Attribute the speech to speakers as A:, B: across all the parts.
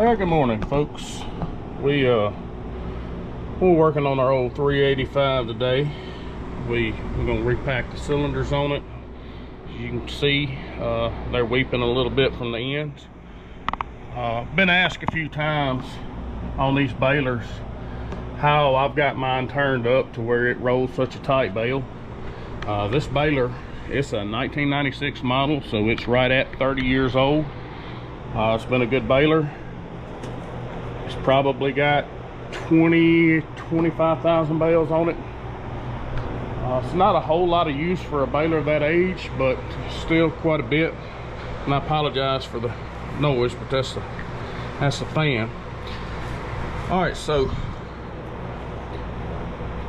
A: Good morning, folks. We're working on our old 385 today. We're gonna repack the cylinders on it. As you can see, they're weeping a little bit from the ends. Been asked a few times on these balers how I've got mine turned up to where it rolls such a tight bale. This baler, it's a 1996 model, so it's right at 30 years old. It's been a good baler. It's probably got 25,000 bales on it. It's not a whole lot of use for a baler that age, but still quite a bit. And I apologize for the noise, but that's the fan. All right, so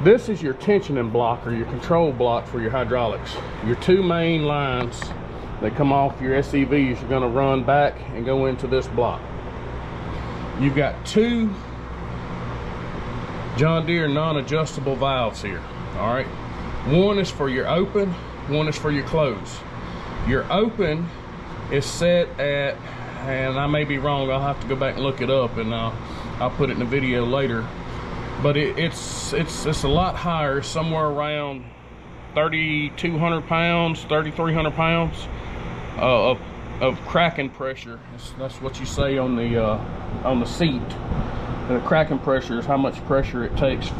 A: this is your tensioning block or your control block for your hydraulics. Your two main lines that come off your SCVs are going to run back and go into this block. You've got two Joh Deere non-adjustable valves here. All right, one is for your open, one is for your close. Your open is set at, and I may be wrong, I'll have to go back and look it up, and I'll put it in the video later, but it's a lot higher, somewhere around 3,200 pounds, 3,300 pounds of cracking pressure. That's what you say on the seat. The cracking pressure is how much pressure it takes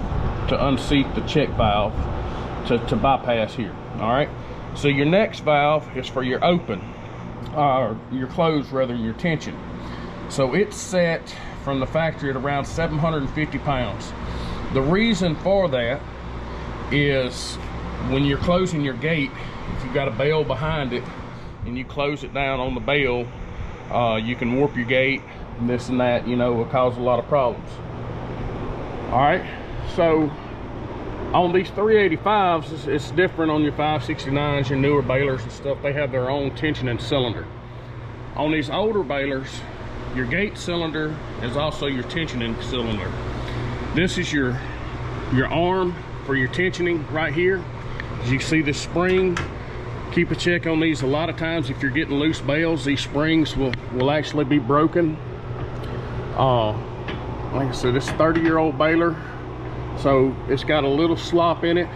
A: to unseat the check valve to bypass here. All right, so your next valve is for your open, or your close rather, your tension. So it's set from the factory at around 750 pounds. The reason for that is when you're closing your gate, if you've got a bale behind it and you close it down on the bale, you can warp your gate and this and that, you know, will cause a lot of problems. All right, so on these 385s, it's different on your 569s, your newer balers and stuff. They have their own tensioning cylinder. On these older balers, your gate cylinder is also your tensioning cylinder. This is your arm for your tensioning right here. As you see this spring, keep a check on these. A lot of times if you're getting loose bales, these springs will actually be broken. Like I said, it's a 30-year-old baler, so it's got a little slop in it.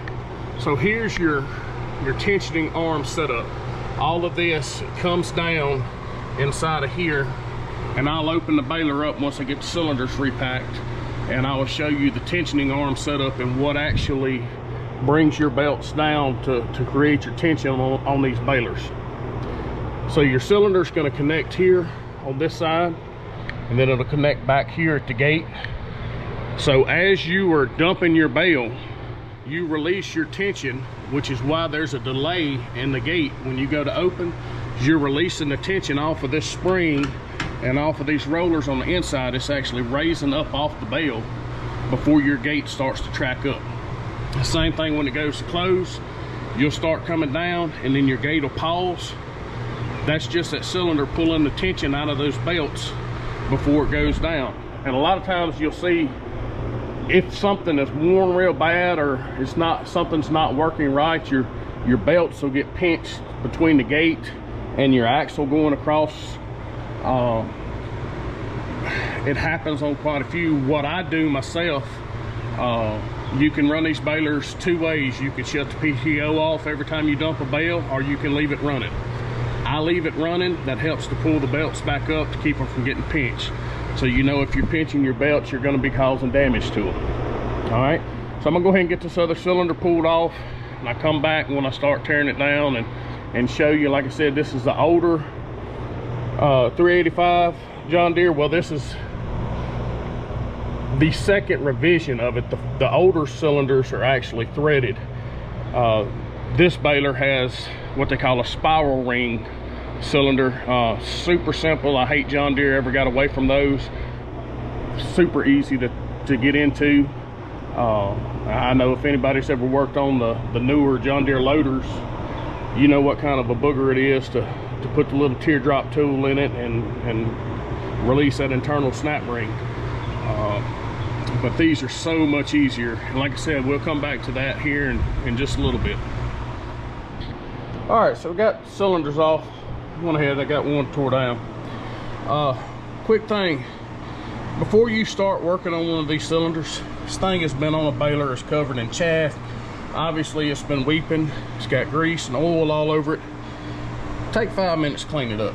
A: So here's your tensioning arm setup. All of this comes down inside of here, and I'll open the baler up once I get the cylinders repacked, and I will show you the tensioning arm setup and what actually brings your belts down to create your tension on these balers. So your cylinder is going to connect here on this side, and then it'll connect back here at the gate. So as you are dumping your bale, you release your tension, which is why there's a delay in the gate when you go to open. You're releasing the tension off of this spring and off of these rollers on the inside. It's actually raising up off the bale before your gate starts to track up. The same thing when it goes to close. You'll start coming down and then your gate will pause. That's just that cylinder pulling the tension out of those belts before it goes down. And a lot of times you'll see if something is worn real bad or something's not working right, your belts will get pinched between the gate and your axle going across. It happens on quite a few. What I do myself, you can run these balers two ways. You can shut the PTO off every time you dump a bale, or you can leave it running. I leave it running. That helps to pull the belts back up to keep them from getting pinched. So you know if you're pinching your belts, you're going to be causing damage to them. All right, so I'm going to go ahead and get this other cylinder pulled off, and I come back when I start tearing it down and show you. Like I said, this is the older 385 Joh Deere. Well, this is the second revision of it. The older cylinders are actually threaded. This baler has what they call a spiral ring cylinder. Super simple. I hate Joh Deere ever got away from those. Super easy to get into. I know if anybody's ever worked on the newer Joh Deere loaders, you know what kind of a booger it is to put the little teardrop tool in it and release that internal snap ring. But these are so much easier. And like I said, we'll come back to that here in just a little bit. All right, so we got cylinders off. Went ahead, I got one tore down. Quick thing, Before you start working on one of these cylinders, this thing has been on a baler, it's covered in chaff. Obviously it's been weeping, it's got grease and oil all over it. Take 5 minutes to clean it up.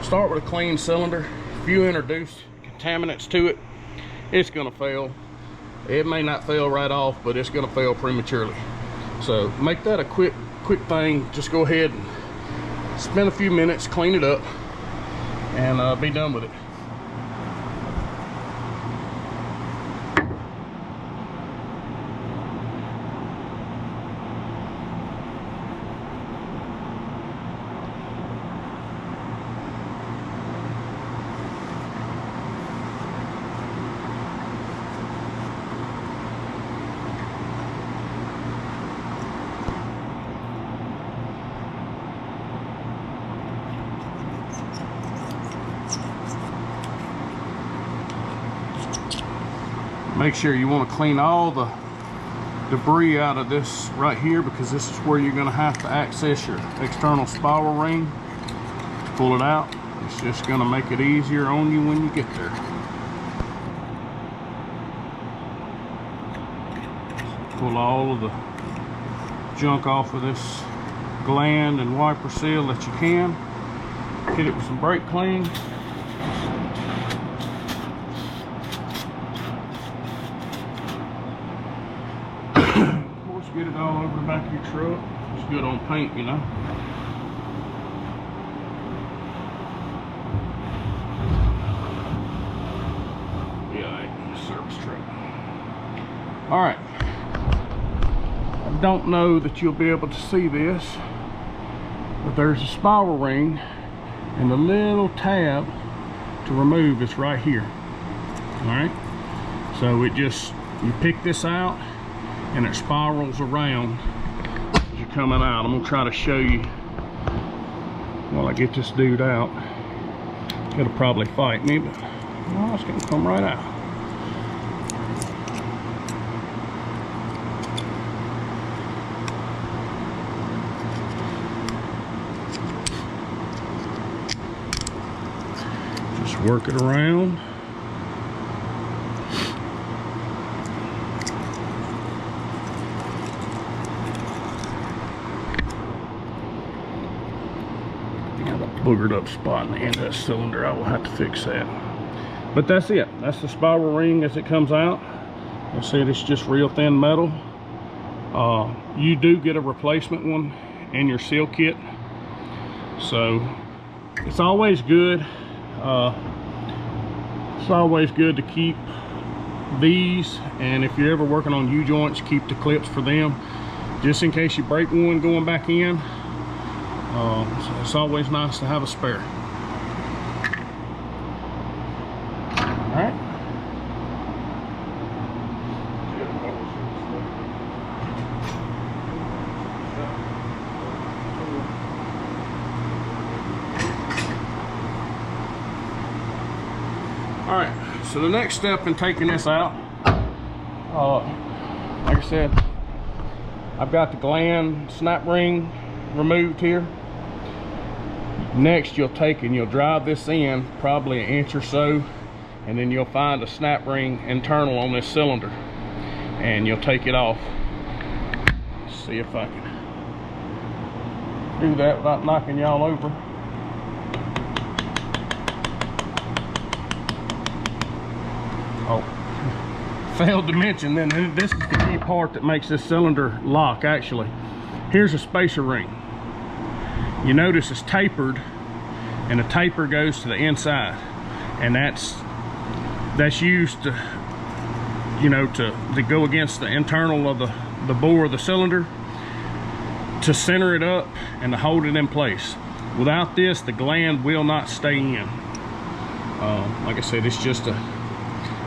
A: Start with a clean cylinder. If you introduce contaminants to it, it's gonna fail. It may not fail right off, but it's gonna fail prematurely. So make that a quick thing. Just go ahead and spend a few minutes, clean it up, and be done with it. Make sure you want to clean all the debris out of this right here, because this is where you're going to have to access your external spiral ring. Pull it out. It's just going to make it easier on you when you get there. Pull all of the junk off of this gland and wiper seal that you can. Hit it with some brake clean. Get it all over the back of your truck. It's good on paint, you know. Yeah, service truck. All right. I don't know that you'll be able to see this, but there's a spiral ring, and the little tab to remove is right here. All right. So it just, you pick this out, and it spirals around as you're coming out. I'm gonna try to show you while I get this dude out. It'll probably fight me, but well, it's gonna come right out. Just work it around. Boogered up spot in the end of that cylinder. I will have to fix that, but that's it. That's the spiral ring as it comes out. I said it's just real thin metal. You do get a replacement one in your seal kit, so it's always good. It's always good to keep these, and if you're ever working on U-joints, keep the clips for them, just in case you break one going back in. So it's always nice to have a spare. All right. All right. So the next step in taking this out, like I said, I've got the gland snap ring removed here. Next, you'll take and you'll drive this in probably an inch or so, and then you'll find a snap ring internal on this cylinder, and you'll take it off. Let's see if I can do that without knocking y'all over. Oh, failed to mention then, this is the key part that makes this cylinder lock. Actually, here's a spacer ring. You notice it's tapered, and the taper goes to the inside, and that's used to, you know, to go against the internal of the bore of the cylinder, to center it up and to hold it in place. Without this, the gland will not stay in. Like I said, it's just a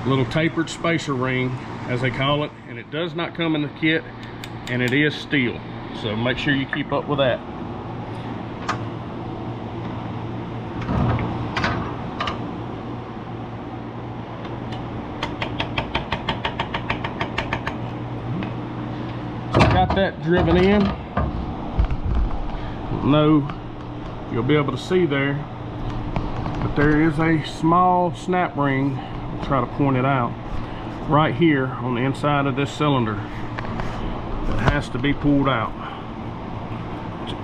A: little tapered spacer ring, as they call it, and it does not come in the kit, and it is steel, so make sure you keep up with that. Got that driven in. No, you'll be able to see there, but there is a small snap ring try to point it out. Right here on the inside of this cylinder, it has to be pulled out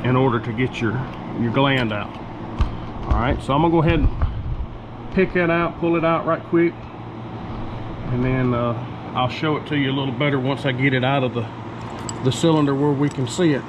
A: in order to get your gland out. All right, so I'm gonna go ahead and pick that out, pull it out right quick, and then I'll show it to you a little better once I get it out of the cylinder where we can see it.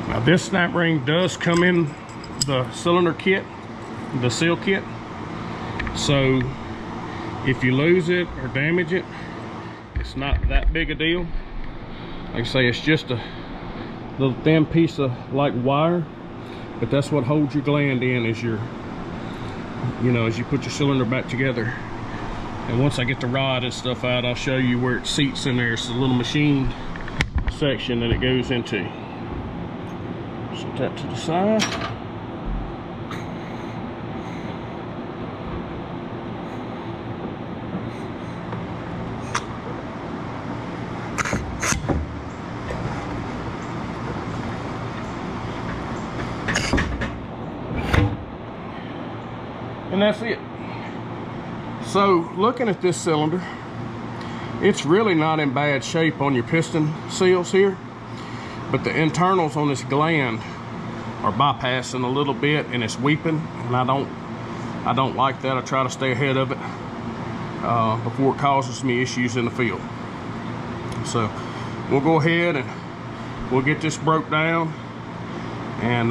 A: Now this snap ring does come in the cylinder kit, the seal kit. So if you lose it or damage it, it's not that big a deal. Like I say, it's just a little thin piece of like wire, but that's what holds your gland in, is your, you know, as you put your cylinder back together. And once I get the rod and stuff out, I'll show you where it seats in there. It's a little machined section that it goes into. Set that to the side. And that's it. So looking at this cylinder, it's really not in bad shape on your piston seals here, but the internals on this gland are bypassing a little bit and it's weeping, and I don't like that. I try to stay ahead of it before it causes me issues in the field. So we'll go ahead and we'll get this broke down and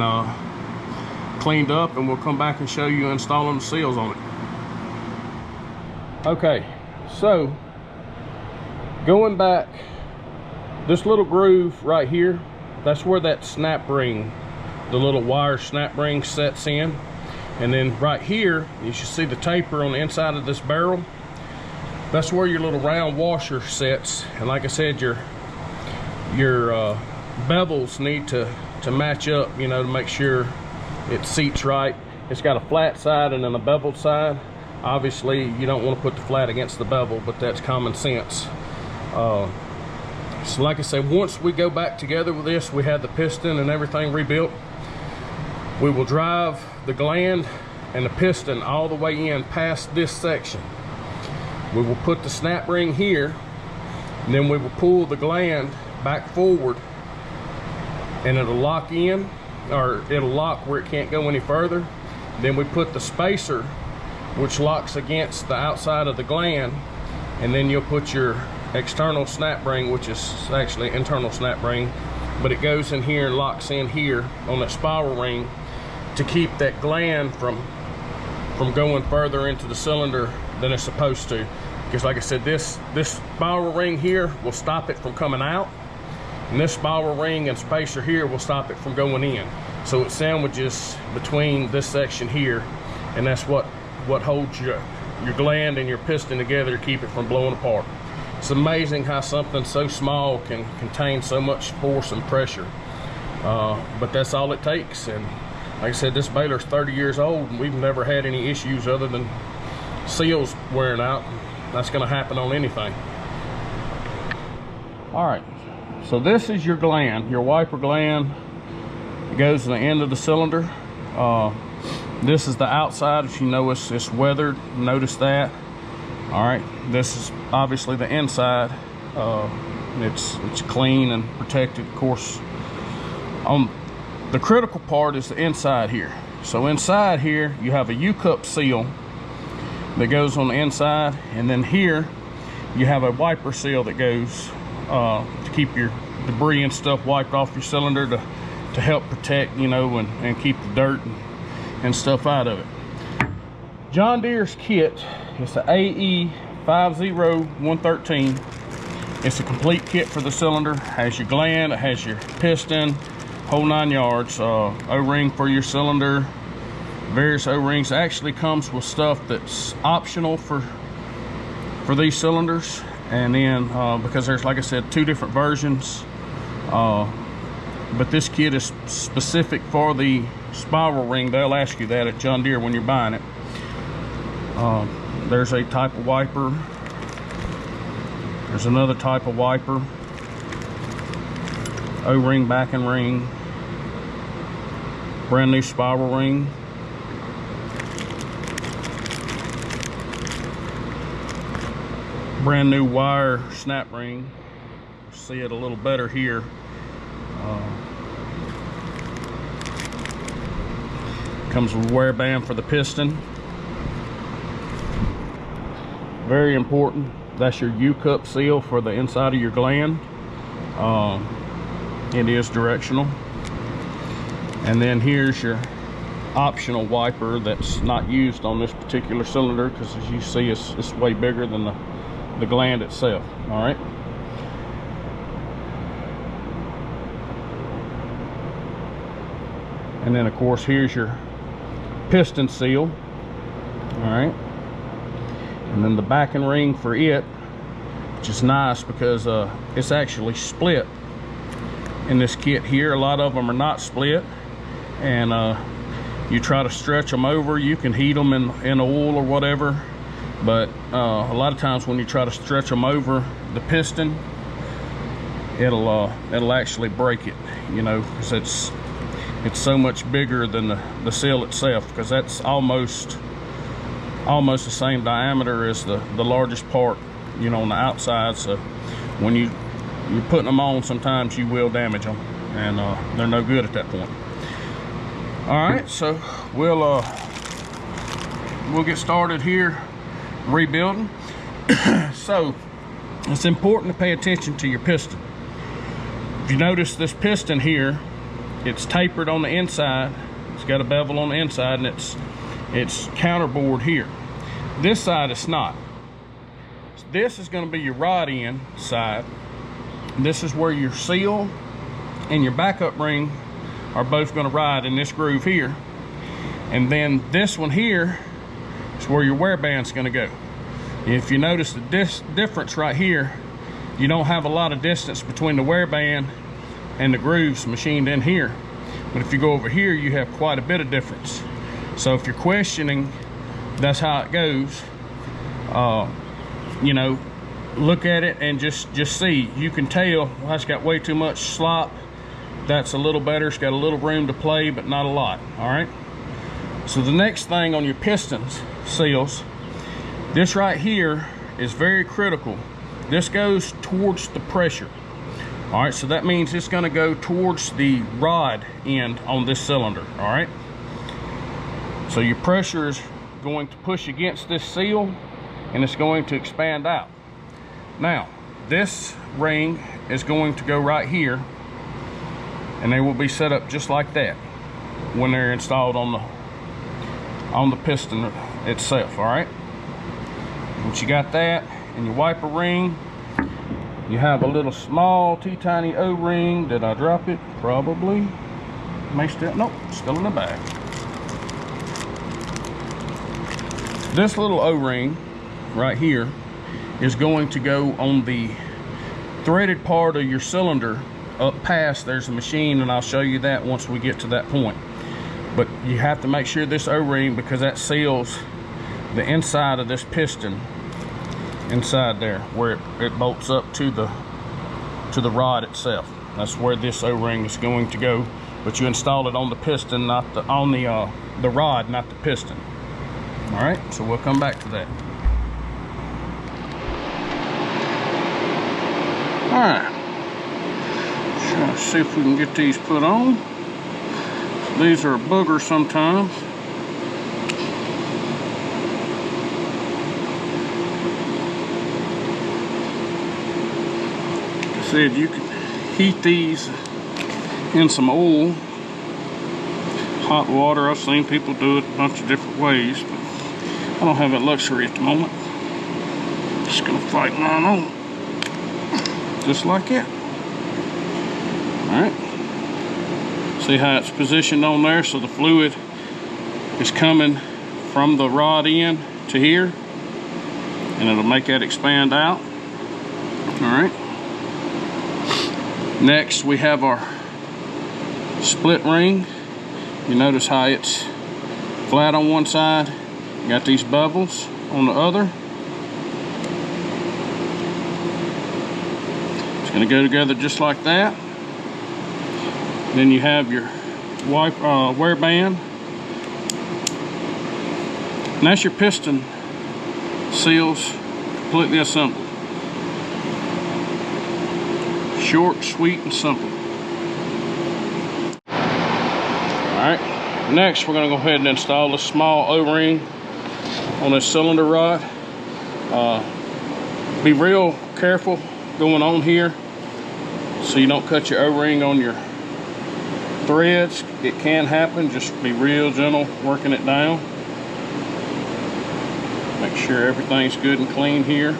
A: cleaned up, and we'll come back and show you installing the seals on it. Okay, so going back, this little groove right here, that's where that snap ring, the little wire snap ring, sets in. And then right here, you should see the taper on the inside of this barrel. That's where your little round washer sets. And like I said, your bevels need to match up, you know, to make sure it seats right. It's got a flat side and then a beveled side. Obviously, you don't want to put the flat against the bevel, but that's common sense. So like I said, once we go back together with this, we have the piston and everything rebuilt, we will drive the gland and the piston all the way in past this section. We will put the snap ring here, and then we will pull the gland back forward, and it'll lock in, or it'll lock where it can't go any further. Then we put the spacer, which locks against the outside of the gland, and then you'll put your external snap ring, which is actually internal snap ring, but it goes in here and locks in here on that spiral ring to keep that gland from going further into the cylinder than it's supposed to. Because like I said, this spiral ring here will stop it from coming out, and this spiral ring and spacer here will stop it from going in. So it sandwiches between this section here, and that's what holds your gland and your piston together to keep it from blowing apart. It's amazing how something so small can contain so much force and pressure, but that's all it takes. And like I said, this baler's 30 years old, and we've never had any issues other than seals wearing out. That's going to happen on anything. All right, so this is your gland, your wiper gland. It goes to the end of the cylinder. This is the outside. If you notice, it's weathered. Notice that. All right, this is obviously the inside. It's clean and protected, of course. The critical part is the inside here. So inside here, you have a U-cup seal that goes on the inside, and then here you have a wiper seal that goes to keep your debris and stuff wiped off your cylinder to help protect, you know, and keep the dirt and stuff out of it. John Deere's kit is the AE 50113. It's a complete kit for the cylinder. It has your gland, it has your piston, whole 9 yards. O-ring for your cylinder, various O-rings. Actually comes with stuff that's optional for these cylinders. And then because there's, like I said, 2 different versions, but this kit is specific for the spiral ring. They'll ask you that at John Deere when you're buying it. There's a type of wiper. There's another type of wiper. O-ring, backing ring. Brand new spiral ring. Brand new wire snap ring. See it a little better here. Comes with a wear band for the piston. Very important. That's your U-cup seal for the inside of your gland. It is directional. And then here's your optional wiper that's not used on this particular cylinder, because as you see, it's way bigger than the gland itself. All right. And then of course here's your piston seal. All right. And then the backing ring for it, which is nice because it's actually split in this kit here. A lot of them are not split, and you try to stretch them over. You can heat them in oil or whatever, but a lot of times when you try to stretch them over the piston, it'll actually break it, you know, because it's so much bigger than the seal itself, because that's almost the same diameter as the largest part, you know, on the outside. So when you're putting them on, sometimes you will damage them, and they're no good at that point. All right, so we'll get started here rebuilding. So it's important to pay attention to your piston. If you notice this piston here, it's tapered on the inside. It's got a bevel on the inside, and it's counterbored here. This side it's not. This is going to be your rod end side. This is where your seal and your backup ring are both going to ride in this groove here. And then this one here is where your wear band's going to go. If you notice the difference right here, you don't have a lot of distance between the wear band and the grooves machined in here. But if you go over here, you have quite a bit of difference. So if you're questioning, that's how it goes. You know, look at it and just see. You can tell, well, that's got way too much slop. That's a little better. It's got a little room to play, but not a lot. All right. So the next thing on your pistons seals, this right here is very critical. This goes towards the pressure. All right, so that means it's going to go towards the rod end on this cylinder. All right. So your pressure is going to push against this seal, and it's going to expand out. Now, this ring is going to go right here, and they will be set up just like that when they're installed on the piston itself. All right. Once you got that and your wiper ring, you have a little small teeny O-ring. Did I drop it? Probably. May still, nope, still in the bag. This little O-ring right here is going to go on the threaded part of your cylinder up past. There's a machine, and I'll show you that once we get to that point. But you have to make sure this O-ring, because that seals the inside of this piston inside there, where it bolts up to the rod itself. That's where this O-ring is going to go. But you install it on the piston, not on the rod, not the piston. All right, so we'll come back to that. All right, try to see if we can get these put on. These are a booger sometimes. Like I said, you can heat these in some oil, hot water. I've seen people do it a bunch of different ways, but don't have that luxury at the moment. Just gonna fight mine on, just like that. All right. See how it's positioned on there, so the fluid is coming from the rod end to here, and it'll make that expand out. All right. Next, we have our split ring. You notice how it's flat on one side, you got these bubbles on the other. It's going to go together just like that. Then you have your wear band, and that's your piston seals completely assembled. Short, sweet, and simple. Alright, next we're going to go ahead and install a small O-ring on this cylinder rod. Be real careful going on here so you don't cut your O-ring on your threads. It can happen. Just be real gentle working it down. Make sure everything's good and clean here.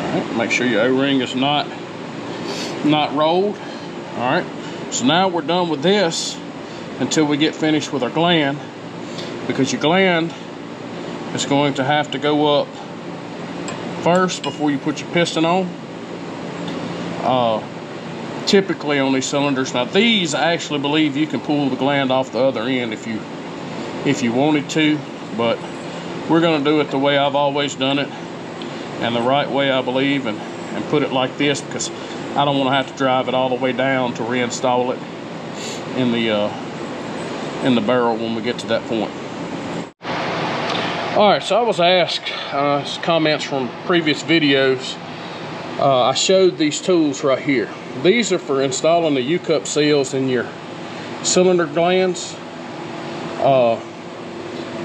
A: Alright, make sure your O-ring is not rolled. Alright, so now we're done with this until we get finished with our gland, because your gland is going to have to go up first before you put your piston on. Typically on these cylinders, now these I actually believe you can pull the gland off the other end if you wanted to, but we're going to do it the way I've always done it, and the right way I believe, and put it like this, because I don't want to have to drive it all the way down to reinstall it in the barrel when we get to that point. Alright, so I was asked comments from previous videos. I showed these tools right here. These are for installing the U-cup seals in your cylinder glands.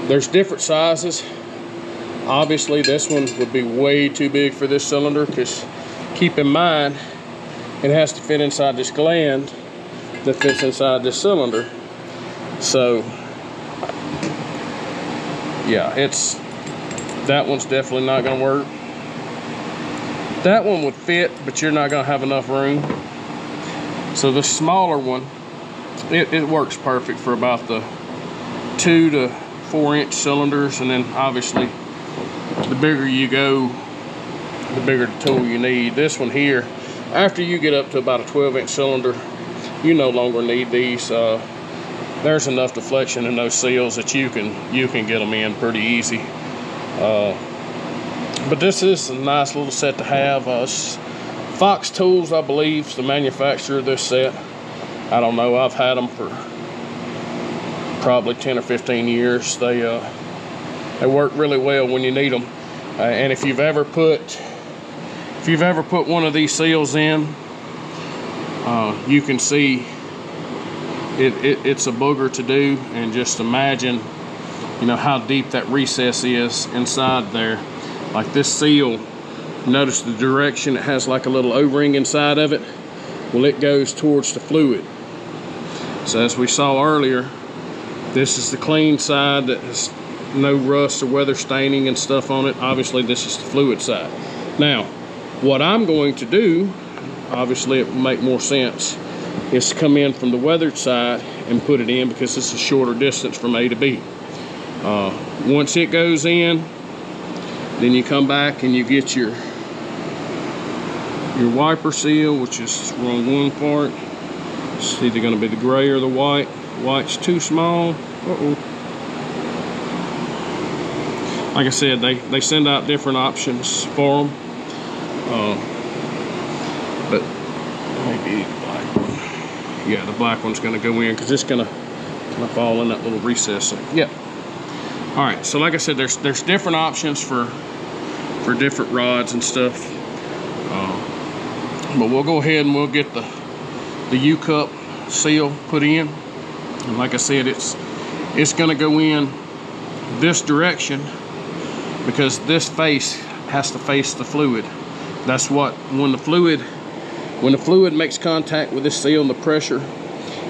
A: There's different sizes. Obviously this one would be way too big for this cylinder, because keep in mind it has to fit inside this gland that fits inside this cylinder. So yeah, that one's definitely not going to work. That one would fit, but you're not going to have enough room. So the smaller one, it works perfect for about the 2 to 4 inch cylinders, and then obviously the bigger you go, the bigger the tool you need. This one here, after you get up to about a 12 inch cylinder, you no longer need these. There's enough deflection in those seals that you can get them in pretty easy. But this is a nice little set to have. Fox Tools, I believe, is the manufacturer of this set. I don't know. I've had them for probably 10 or 15 years. They work really well when you need them. And if you've ever put one of these seals in, you can see it's a booger to do, and just imagine, you know, how deep that recess is inside there. Like this seal, notice the direction, it has like a little O-ring inside of it. Well, it goes towards the fluid. So as we saw earlier, this is the clean side that has no rust or weather staining and stuff on it. Obviously this is the fluid side. Now what I'm going to do, obviously it will make more sense, is to come in from the weathered side and put it in, because it's a shorter distance from A to B. Once it goes in, then you come back and you get your wiper seal, which is wrong one part. It's either going to be the gray or the white. White's too small. Like I said, they send out different options for them. But maybe the black one. Yeah, the black one's going to go in, because it's going to kind of fall in that little recess. So, yeah. All right. So like I said, there's different options for different rods and stuff. But we'll go ahead and we'll get the U-cup seal put in. And like I said, it's going to go in this direction, because this face has to face the fluid. That's what, when the fluid When the fluid makes contact with this seal and the pressure,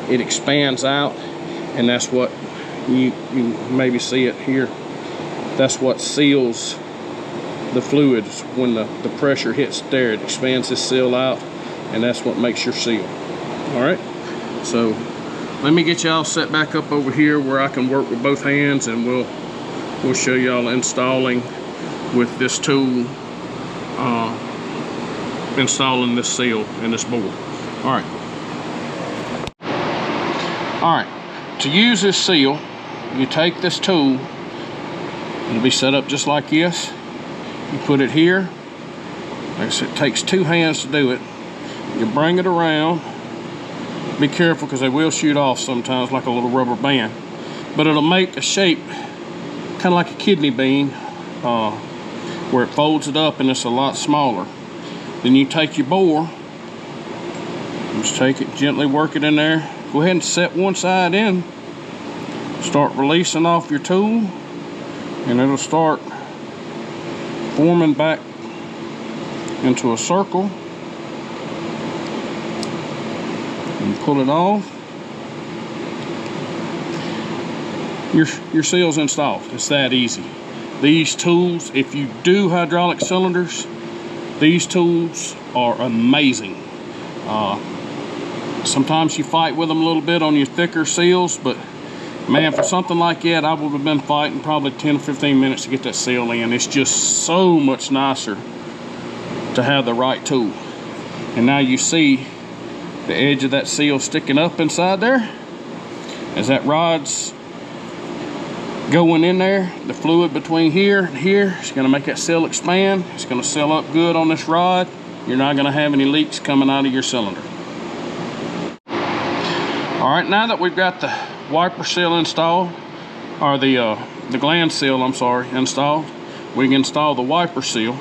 A: it expands out, and that's what you maybe see it here. That's what seals the fluids. When the pressure hits there, it expands this seal out, and that's what makes your seal. All right, so let me get y'all set back up over here where I can work with both hands, and we'll show y'all installing with this tool, installing this seal in this board. All right, to use this seal, you take this tool, it'll be set up just like this. You put it here. Like I said, it takes two hands to do it. You bring it around. Be careful because they will shoot off sometimes like a little rubber band. But it'll make a shape kind of like a kidney bean, where it folds it up and it's a lot smaller. Then you take your bore, just take it, gently work it in there. Go ahead and set one side in. Start releasing off your tool, and it'll start forming back into a circle. And pull it off. Your seal's installed. It's that easy. These tools, if you do hydraulic cylinders, these tools are amazing. Sometimes you fight with them a little bit on your thicker seals, but man, for something like that, I would have been fighting probably 10 or 15 minutes to get that seal in. It's just so much nicer to have the right tool. And now you see the edge of that seal sticking up inside there. As that rod's going in there, the fluid between here and here is going to make that seal expand. It's going to seal up good on this rod. You're not going to have any leaks coming out of your cylinder. All right, now that we've got the wiper seal installed, or the gland seal, I'm sorry, installed, we can install the wiper seal.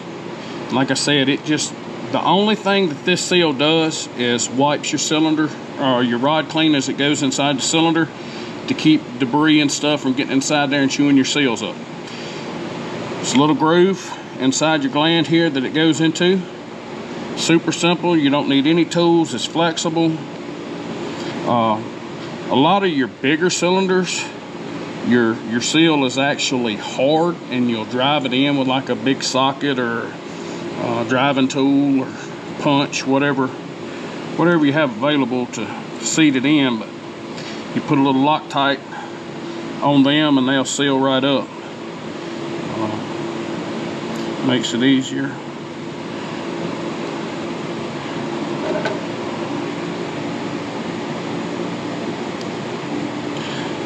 A: Like I said, the only thing that this seal does is wipes your cylinder or your rod clean as it goes inside the cylinder to keep debris and stuff from getting inside there and chewing your seals up. It's a little groove inside your gland here that it goes into. Super simple. You don't need any tools. It's flexible. A lot of your bigger cylinders, your seal is actually hard, and you'll drive it in with like a big socket or driving tool or punch, whatever you have available to seat it in. But you put a little Loctite on them and they'll seal right up. Makes it easier.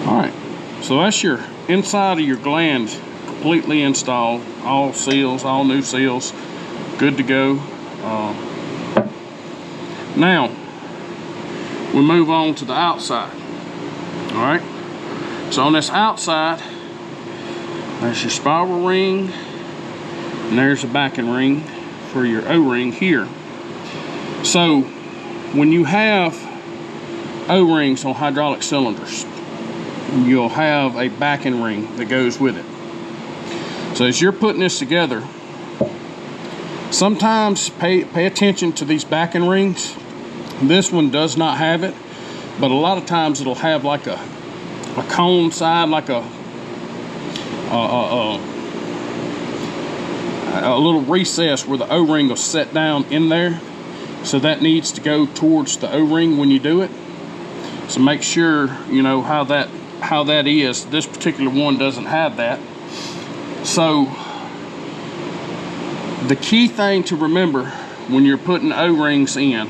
A: Alright, so that's your inside of your gland completely installed. All seals, all new seals, good to go. Now we move on to the outside. Alright, so on this outside, there's your spiral ring, and there's the backing ring for your O-ring here. So when you have O-rings on hydraulic cylinders, you'll have a backing ring that goes with it. So as you're putting this together, sometimes pay attention to these backing rings. This one does not have it, but a lot of times it'll have like a cone side, like a little recess where the O-ring will set down in there. So that needs to go towards the O-ring when you do it. So make sure you know how that is. This particular one doesn't have that. So the key thing to remember when you're putting O-rings in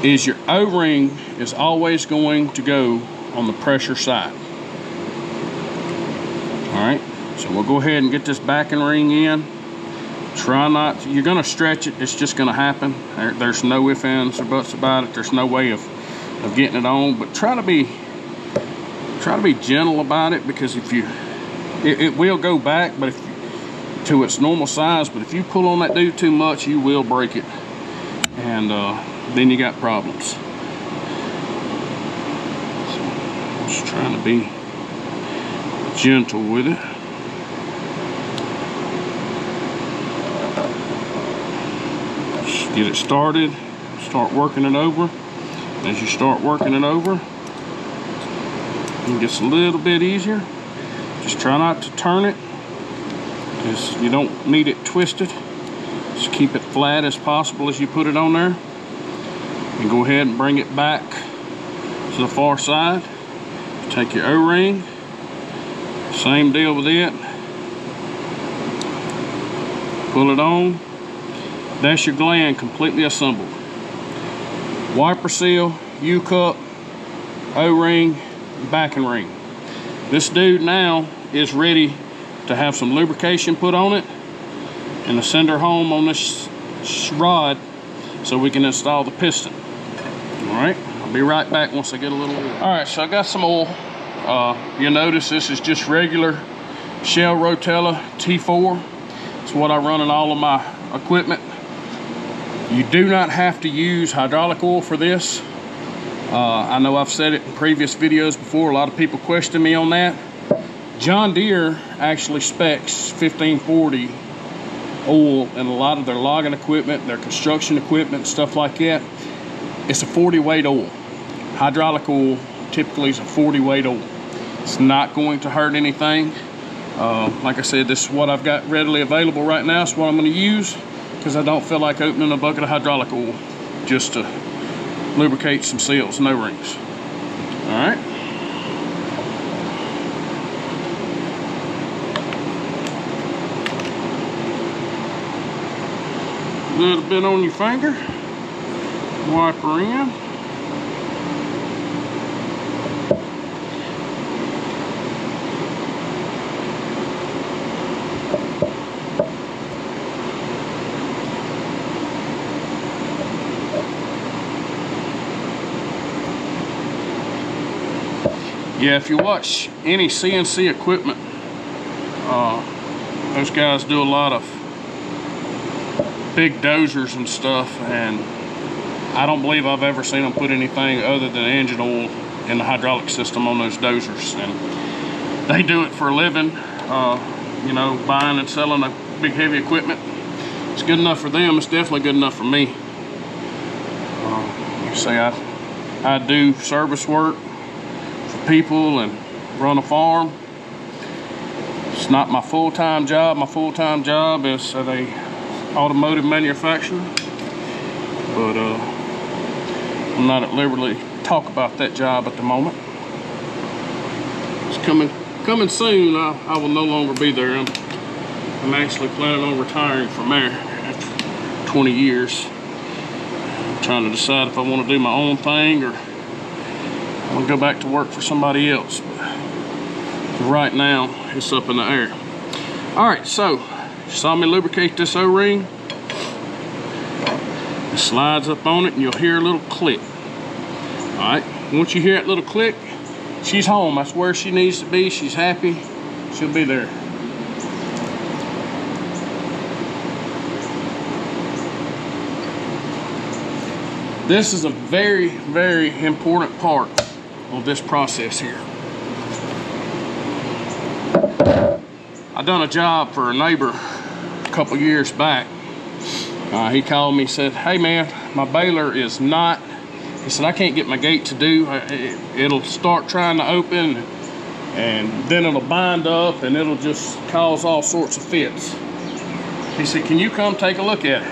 A: is your O-ring is always going to go on the pressure side. Alright, so we'll go ahead and get this backing ring in. Try not to, you're going to stretch it, it's just going to happen. There's no ifs, ands, or buts about it. There's no way of getting it on, but try to be gentle about it, because if you, it will go back, but to its normal size, but if you pull on that dude too much, you will break it, and then you got problems. So, just trying to be gentle with it. Just get it started. start working it over. As you start working it over, it gets a little bit easier. Just try not to turn it, because you don't need it twisted. Just keep it flat as possible as you put it on there. And go ahead and bring it back to the far side. Take your O-ring, same deal with it. Pull it on. That's your gland completely assembled. Wiper seal, U-cup, O-ring, backing ring. This dude now is ready to have some lubrication put on it and to send her home on this rod so we can install the piston. All right, I'll be right back once I get a little oil. All right, so I got some oil. You'll notice this is just regular Shell Rotella T4. It's what I run in all of my equipment. You do not have to use hydraulic oil for this. I know I've said it in previous videos before. A lot of people question me on that. Joh Deere actually specs 1540 oil in a lot of their logging equipment, their construction equipment, stuff like that. It's a 40 weight oil. Hydraulic oil typically is a 40 weight oil. It's not going to hurt anything. Like I said, this is what I've got readily available right now. It's what I'm going to use, because I don't feel like opening a bucket of hydraulic oil just to lubricate some seals and O-rings. All right. A little bit on your finger. Wipe her in. Yeah, if you watch any CNC equipment, those guys do a lot of big dozers and stuff, and I don't believe I've ever seen them put anything other than engine oil in the hydraulic system on those dozers. And they do it for a living, you know, buying and selling a big heavy equipment. It's good enough for them. It's definitely good enough for me. Like I say, I do service work for people and run a farm. It's not my full-time job. My full-time job is at a automotive manufacturer, but I'm not at liberty to talk about that job at the moment. It's coming soon. I will no longer be there. I'm actually planning on retiring from there after 20 years. I'm trying to decide if I want to do my own thing or I want to go back to work for somebody else. But right now, it's up in the air. All right, so you saw me lubricate this O-ring. It slides up on it and you'll hear a little click. All right, once you hear that little click, she's home. That's where she needs to be. She's happy. She'll be there. This is a very, very important part of this process here. I done a job for a neighbor a couple years back. He called me, said, "Hey man, my baler is not," he said, "I can't get my gate to do. It'll start trying to open and then it'll bind up and it'll just cause all sorts of fits." He said, "Can you come take a look at it?"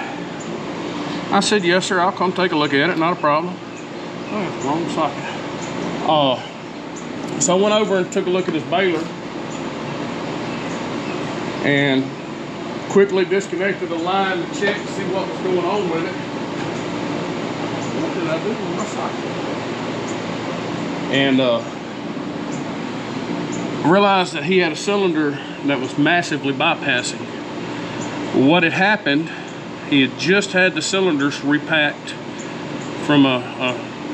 A: I said, "Yes sir, I'll come take a look at it, not a problem." Oh, wrong socket. So I went over and took a look at his baler and quickly disconnected the line to check to see what was going on with it. What did I do with my socket? And realized that he had a cylinder that was massively bypassing. What had happened, he had just had the cylinders repacked from a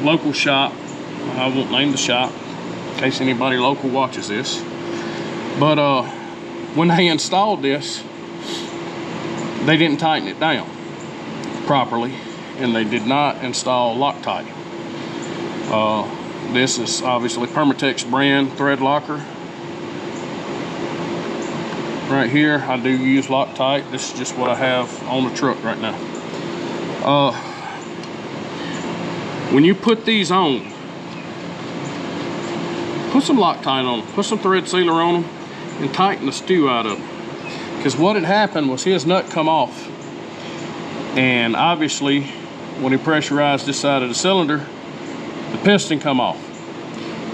A: local shop. I won't name the shop in case anybody local watches this. But when they installed this, they didn't tighten it down properly, and they did not install Loctite. This is obviously Permatex brand thread locker. Right here, I do use Loctite. This is just what I have on the truck right now. When you put these on, put some Loctite on them, put some thread sealer on them, and tighten the stew out of them. Because what had happened was his nut come off, and obviously when he pressurized this side of the cylinder, the piston come off.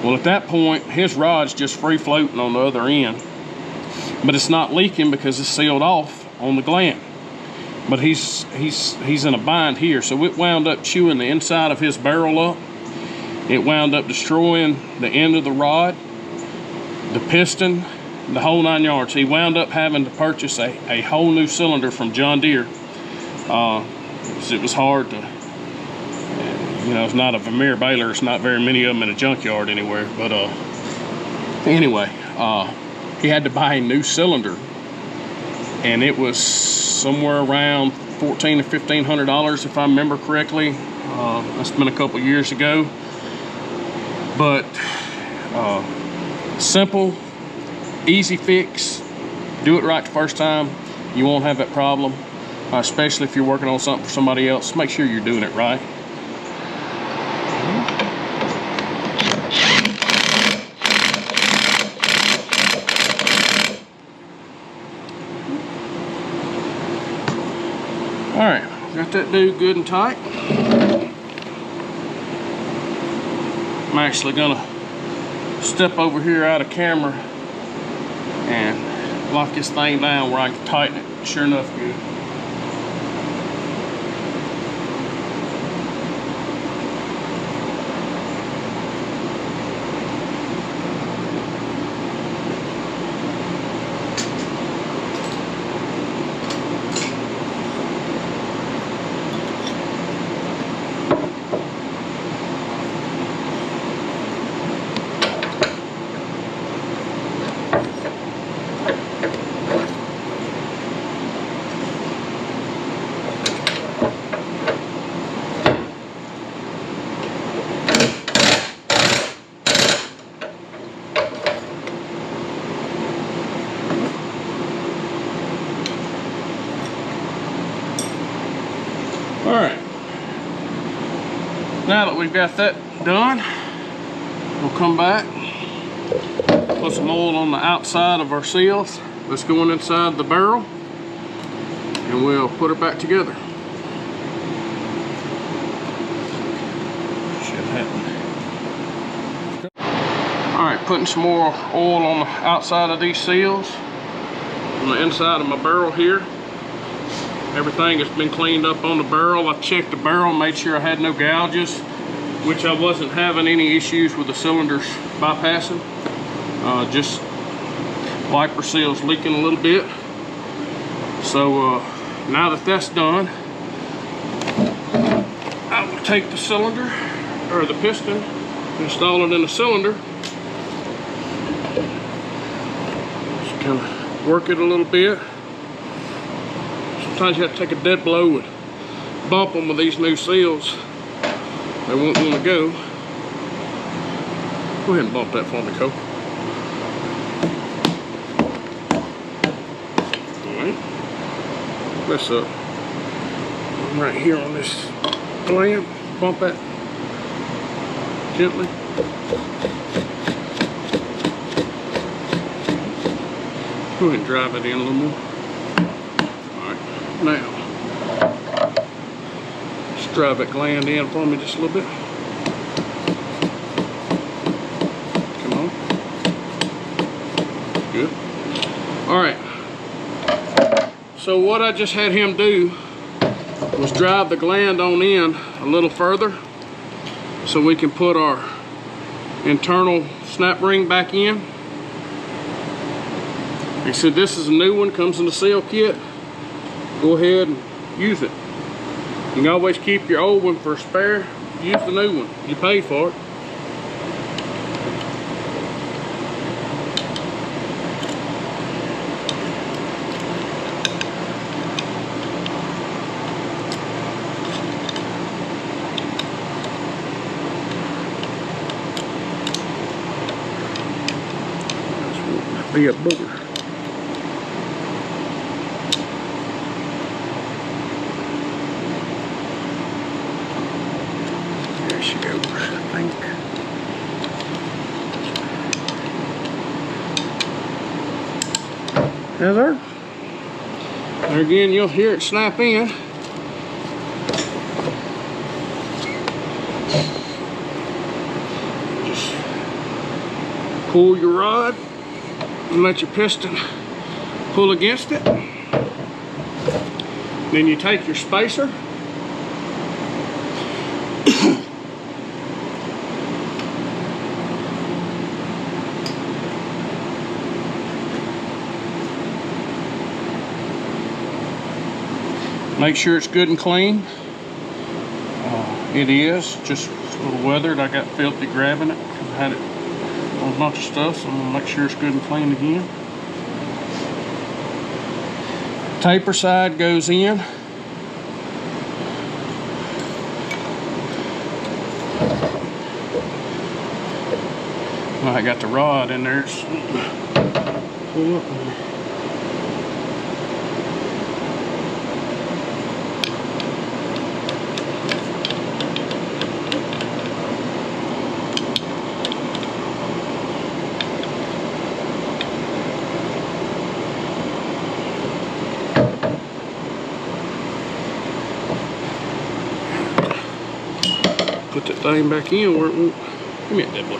A: Well, at that point, his rod's just free floating on the other end, but it's not leaking because it's sealed off on the gland. But he's in a bind here, so it wound up chewing the inside of his barrel up. It wound up destroying the end of the rod, the piston, the whole 9 yards. He wound up having to purchase a whole new cylinder from Joh Deere. It was hard to, you know, it's not a Vermeer baler. It's not very many of them in a junkyard anywhere. But anyway, he had to buy a new cylinder, and it was somewhere around $1,400 to $1,500 if I remember correctly. That's been a couple years ago. But simple, easy fix. Do it right the first time. You won't have that problem, especially if you're working on something for somebody else. Make sure you're doing it right. All right, got that dude good and tight. I'm actually gonna step over here out of camera and lock this thing down where I can tighten it. Sure enough, good. All right, now that we've got that done, we'll come back, put some oil on the outside of our seals that's going inside the barrel, and we'll put it back together. Should happen. All right, putting some more oil on the outside of these seals, on the inside of my barrel here. Everything has been cleaned up on the barrel. I checked the barrel, made sure I had no gouges, which I wasn't having any issues with the cylinders bypassing. Just wiper seals leaking a little bit. So now that that's done, I will take the cylinder, or the piston, install it in the cylinder. Just kind of work it a little bit. Sometimes you have to take a dead blow and bump them with these new seals. They won't want to go. Go ahead and bump that for me, Cole. Alright. This up. Right here on this gland. Bump that gently. Go ahead and drive it in a little more. Now, just drive that gland in for me just a little bit. Come on. Good. All right. So what I just had him do was drive the gland on in a little further so we can put our internal snap ring back in. He said this is a new one, comes in the seal kit. Go ahead and use it. You can always keep your old one for a spare. Use the new one. You paid for it. Be a booger. There she Yes, sir. And again, you'll hear it snap in. Just pull your rod and let your piston pull against it. Then you take your spacer make sure it's good and clean. It is just a little weathered. I got filthy grabbing it. I had it on a bunch of stuff, so I'm gonna make sure it's good and clean again. Taper side goes in. Well, I got the rod in there. It's pull up. Put that thing back in where it won't. Give me a dead boy.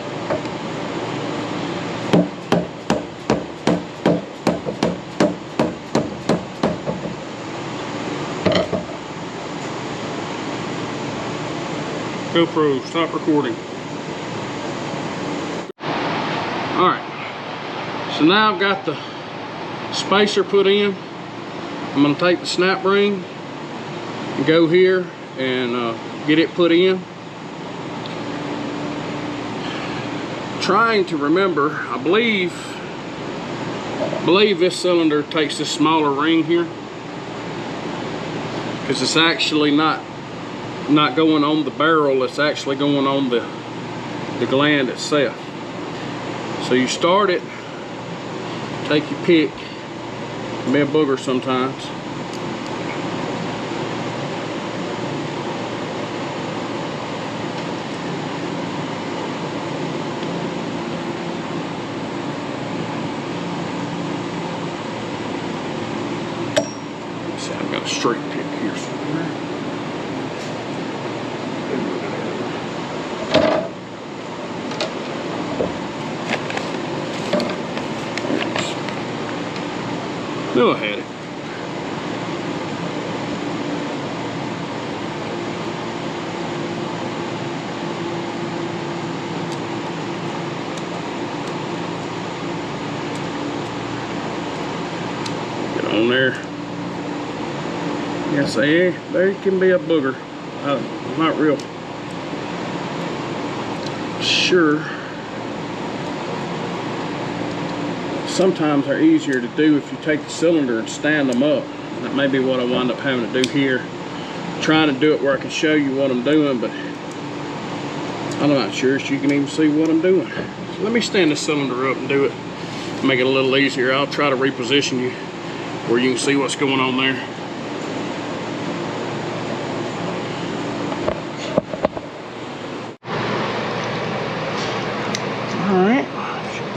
A: GoPro, stop recording. Alright, so now I've got the spacer put in. I'm going to take the snap ring and go here and get it put in. Trying to remember, I believe this cylinder takes this smaller ring here, because it's actually not going on the barrel, it's actually going on the gland itself. So you start it, take your pick, it can be a booger sometimes. See, I've got a straight pick here somewhere. No, I had it. Get on there. Yes, there can be a booger. I'm not real sure. Sometimes they're easier to do if you take the cylinder and stand them up. That may be what I wind up having to do here. Trying to do it where I can show you what I'm doing, but I'm not sure if you can even see what I'm doing. So let me stand the cylinder up and do it. Make it a little easier. I'll try to reposition you where you can see what's going on there.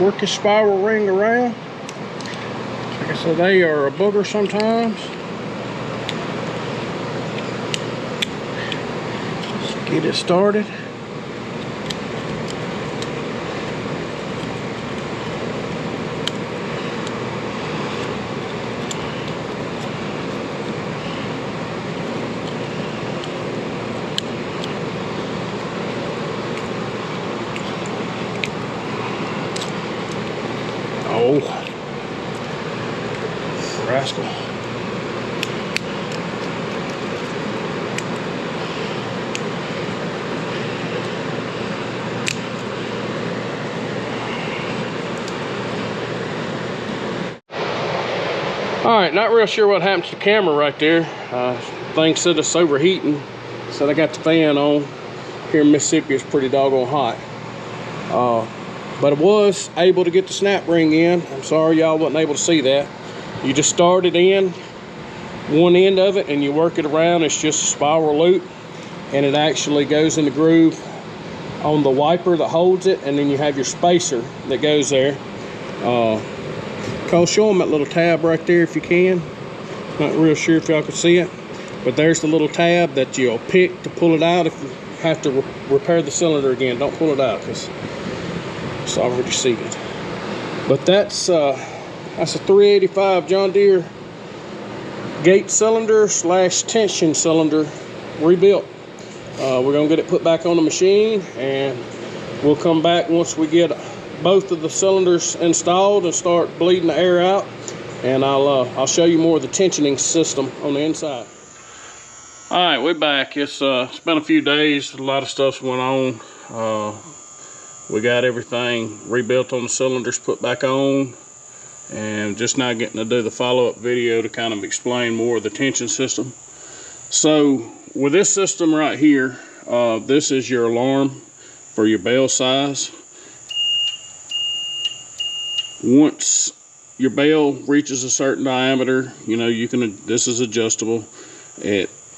A: Work your spiral ring around. Like I said, they are a booger sometimes. Let's get it started. Oh, rascal. All right, not real sure what happened to the camera right there. Thing said it's overheating. Said I got the fan on. Here in Mississippi, it's pretty doggone hot. But I was able to get the snap ring in. I'm sorry y'all wasn't able to see that. You just start it in one end of it and you work it around. It's just a spiral loop, and it actually goes in the groove on the wiper that holds it, and then you have your spacer that goes there. Cole, show them that little tab right there if you can. Not real sure if y'all can see it, but there's the little tab that you'll pick to pull it out if you have to repair the cylinder again. Don't pull it out because it's already seated. But that's a 385 John Deere gate cylinder / tension cylinder rebuilt. We're gonna get it put back on the machine, and we'll come back once we get both of the cylinders installed and start bleeding the air out, and I'll show you more of the tensioning system on the inside. All right, we're back. It's been a few days. A lot of stuff's went on. We got everything rebuilt on the cylinders, put back on, and just now getting to do the follow-up video to kind of explain more of the tension system. So with this system right here, this is your alarm for your bale size. Once your bale reaches a certain diameter, you know, this is adjustable.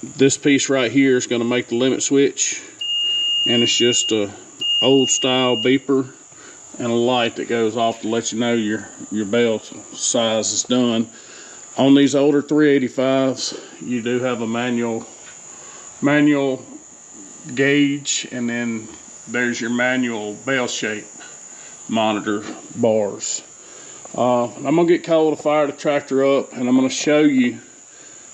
A: This piece right here is going to make the limit switch, and it's just a old style beeper and a light that goes off to let you know your bale size is done. On these older 385s, you do have a manual gauge, and then there's your manual bale shape monitor bars. I'm gonna get Cole to fire the tractor up, and I'm gonna show you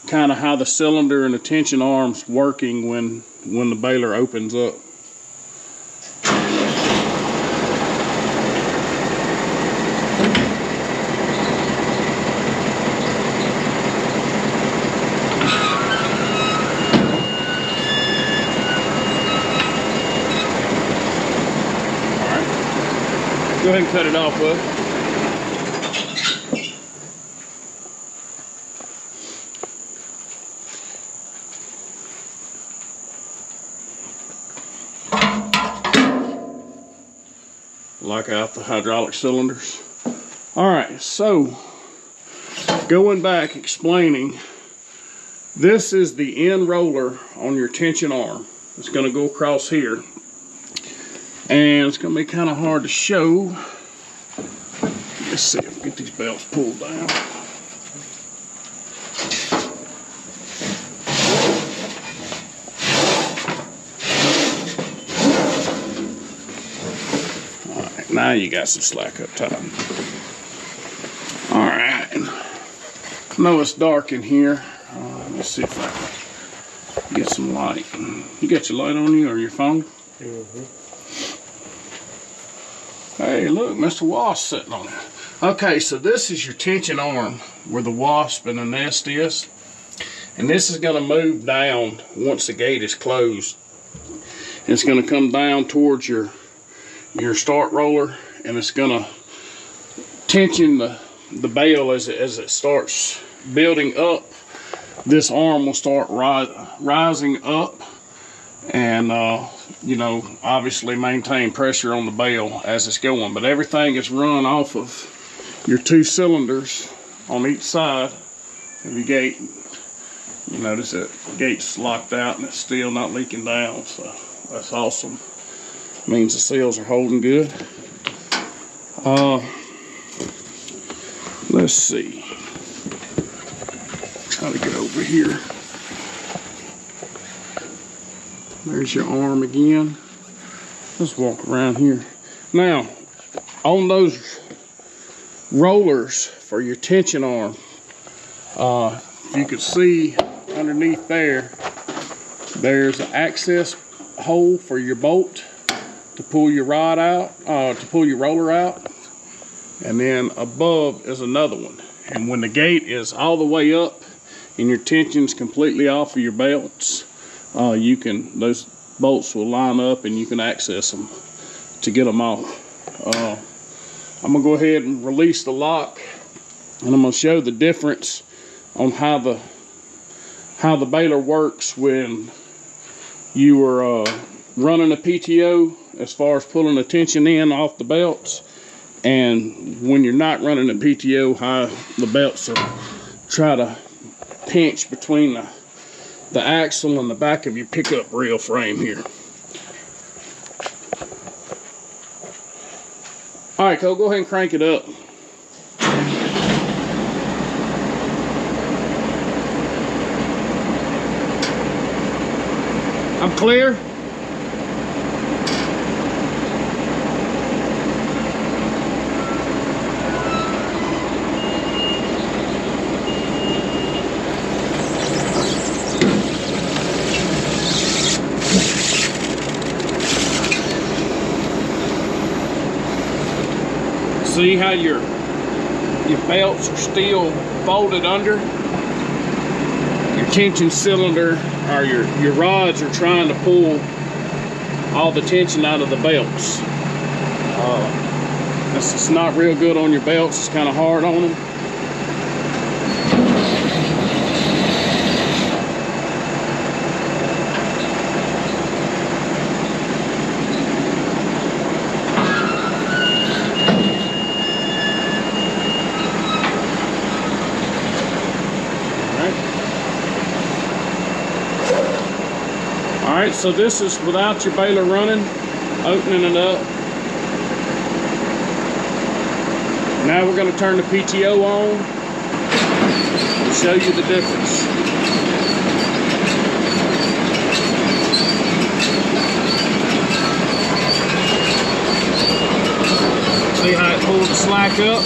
A: kind of how the cylinder and the tension arm's working when the baler opens up. Go ahead and cut it off, Will. Lock out the hydraulic cylinders. All right, so going back, explaining, this is the end roller on your tension arm. It's going to go across here, and it's going to be kind of hard to show. Let's see if we get these belts pulled down. All right, now you got some slack up top. All right, I know it's dark in here. Let's see if I can get some light. You got your light on you or your phone? Mm-hmm. Hey, look, Mr. Wasp sitting on it. Okay, so this is your tension arm where the wasp and the nest is. And this is going to move down once the gate is closed. It's going to come down towards your start roller, and it's going to tension the bale as it starts building up. This arm will start rising up, and you know, obviously maintain pressure on the bale as it's going. But everything is run off of your two cylinders on each side of your gate. You notice that gate's locked out and it's still not leaking down, so that's awesome. Means the seals are holding good. Let's see. Try to get over here. There's your arm again. Let's walk around here. Now, on those rollers for your tension arm, you can see underneath there's an access hole for your bolt to pull your rod out, to pull your roller out, and then above is another one. And when the gate is all the way up and your tension's completely off of your belts, those bolts will line up and you can access them to get them off. I'm gonna go ahead and release the lock, and I'm gonna show the difference on how the baler works when you are running a PTO, as far as pulling the tension in off the belts, and when you're not running a PTO, how the belts will try to pinch between the axle and the back of your pickup rail frame here. All right, Cole, go ahead and crank it up. I'm clear. See how your belts are still folded under? Your tension cylinder or your rods are trying to pull all the tension out of the belts. It's not real good on your belts. It's kind of hard on them. Alright, so this is without your baler running, opening it up. Now we're going to turn the PTO on and show you the difference. See how it pulls the slack up?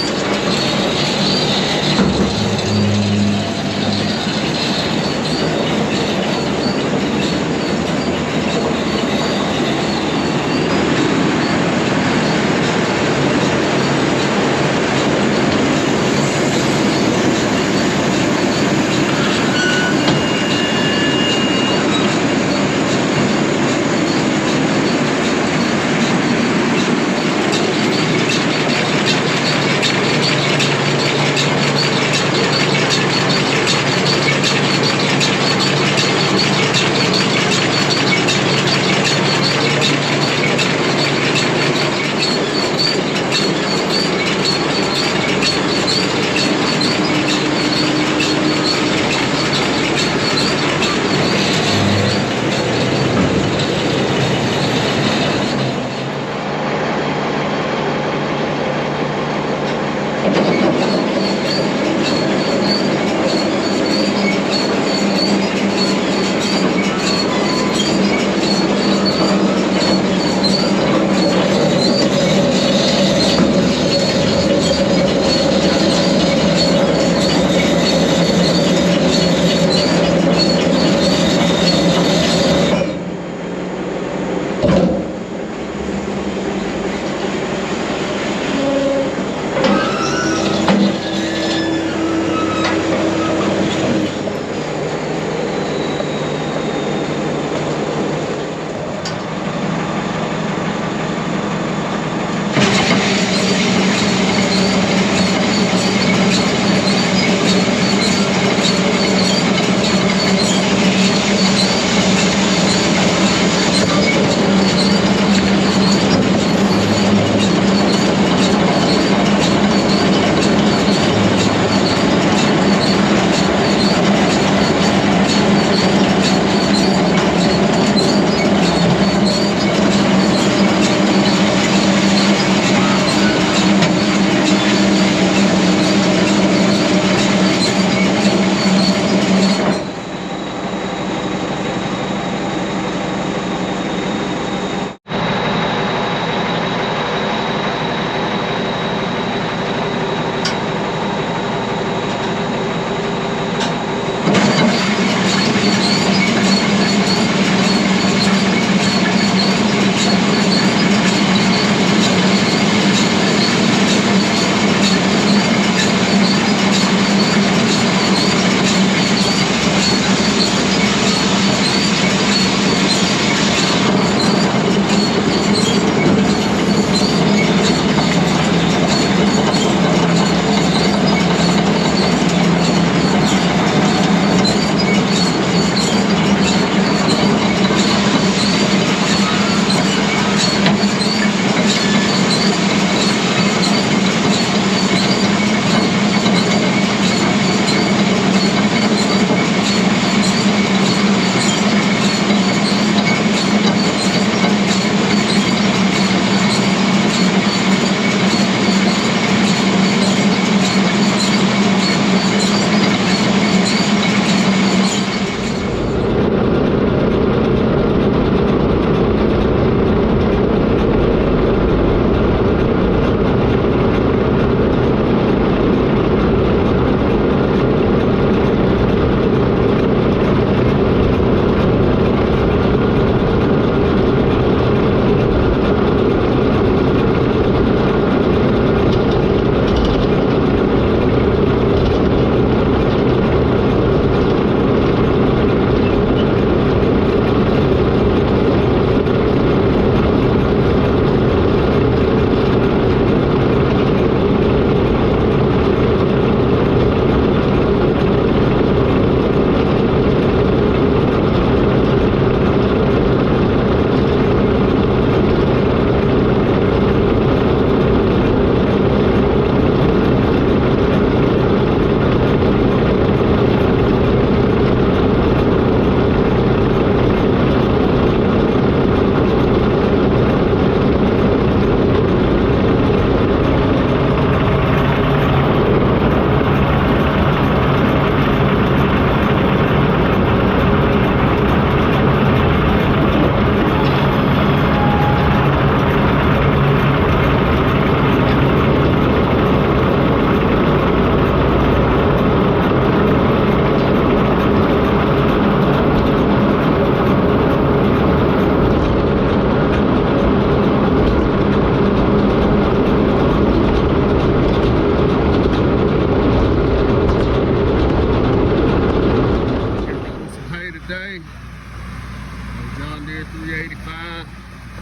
A: 385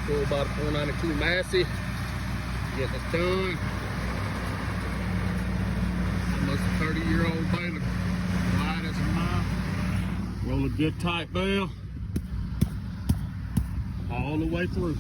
A: full body 492 Massey. Getting it done. Almost a 30-year-old baler. Wide as a mile. Roll a good tight bale all the way through.